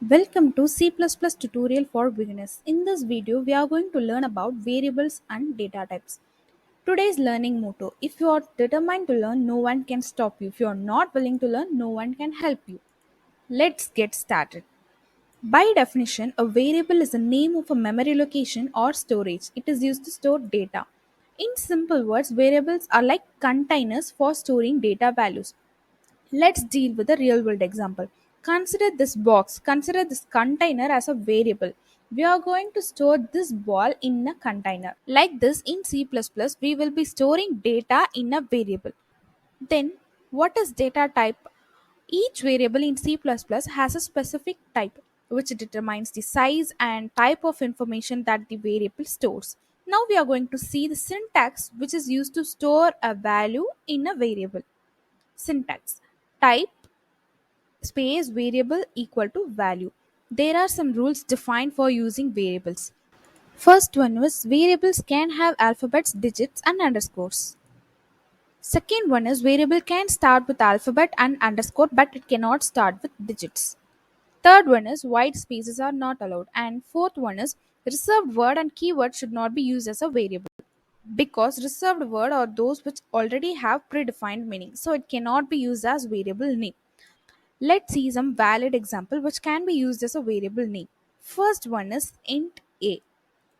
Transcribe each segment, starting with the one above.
Welcome to C++ tutorial for beginners. In this video, we are going to learn about variables and data types. Today's learning motto: if you are determined to learn, no one can stop you. If you are not willing to learn, no one can help you. Let's get started. By definition, a variable is the name of a memory location or storage. It is used to store data. In simple words, variables are like containers for storing data values. Let's deal with a real world example. Consider this container as a variable. We are going to store this ball in a container. Like this in C++, we will be storing data in a variable. Then, what is data type? Each variable in C++ has a specific type which determines the size and type of information that the variable stores. Now we are going to see the syntax which is used to store a value in a variable. Syntax: type space variable equal to value. There are some rules defined for using variables. First one was variables can have alphabets, digits and underscores. Second one is variable can start with alphabet and underscore but it cannot start with digits. Third one is white spaces are not allowed. And fourth one is reserved word and keyword should not be used as a variable because reserved word are those which already have predefined meaning, so it cannot be used as variable name. Let's see some valid example which can be used as a variable name. First one is int a.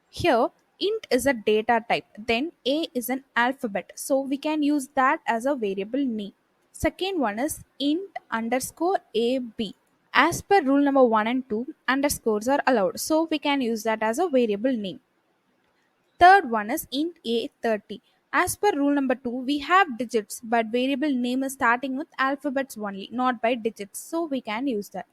Here int is a data type, then a is an alphabet, so we can use that as a variable name. Second one is int underscore ab. As per rule number 1 and 2, underscores are allowed, so we can use that as a variable name. Third one is int a30. As per rule number 2, we have digits, but variable name is starting with alphabets only, not by digits, so we can use that.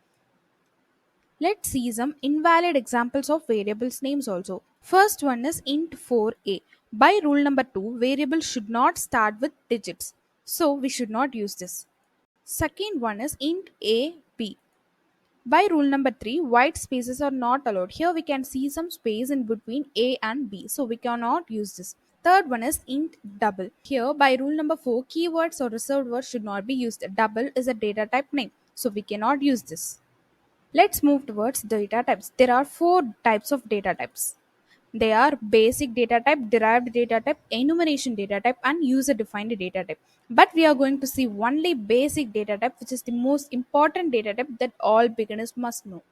Let's see some invalid examples of variables names also. First one is int 4a. By rule number 2, variable should not start with digits, so we should not use this. Second one is int ab. By rule number 3, white spaces are not allowed. Here we can see some space in between A and B, so we cannot use this. Third one is int double. Here by rule number 4, keywords or reserved words should not be used. Double is a data type name, so we cannot use this. Let's move towards data types. There are 4 types of data types. They are basic data type, derived data type, enumeration data type and user defined data type. But we are going to see only basic data type, which is the most important data type that all beginners must know.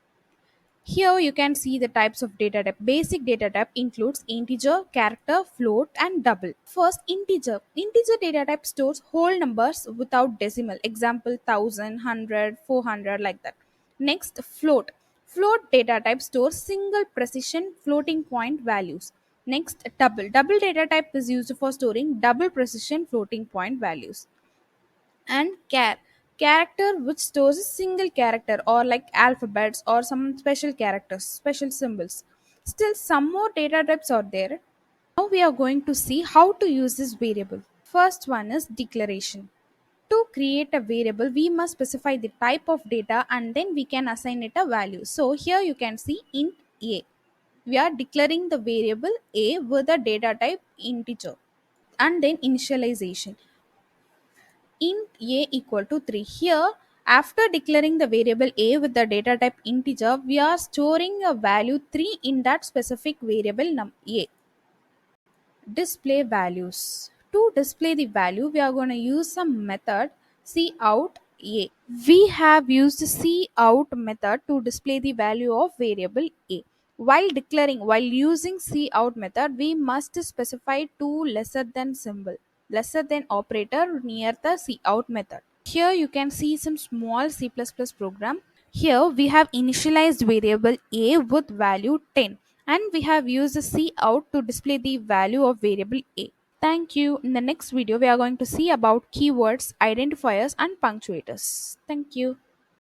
Here you can see the types of data type. Basic data type includes integer, character, float and double. First, integer. Integer data type stores whole numbers without decimal. Example 1000, 100, 400 like that. Next, float. Float data type stores single precision floating point values. Next, double. Double data type is used for storing double precision floating point values. And character, which stores a single character or like alphabets or some special characters, special symbols. Still some more data types are there. Now we are going to see how to use this variable. First one is declaration. To create a variable we must specify the type of data and then we can assign it a value. So here you can see int a. We are declaring the variable a with a data type integer. And then initialization, int a equal to 3. Here, after declaring the variable a with the data type integer, we are storing a value 3 in that specific variable a. Display values. To display the value, we are going to use some method cout a. We have used cout method to display the value of variable a. While using cout method, we must specify two lesser than symbol, lesser than operator near the cout method. Here you can see some small C++ program. Here we have initialized variable a with value 10 and we have used the cout to display the value of variable a. Thank you. In the next video, we are going to see about keywords, identifiers and punctuators. Thank you.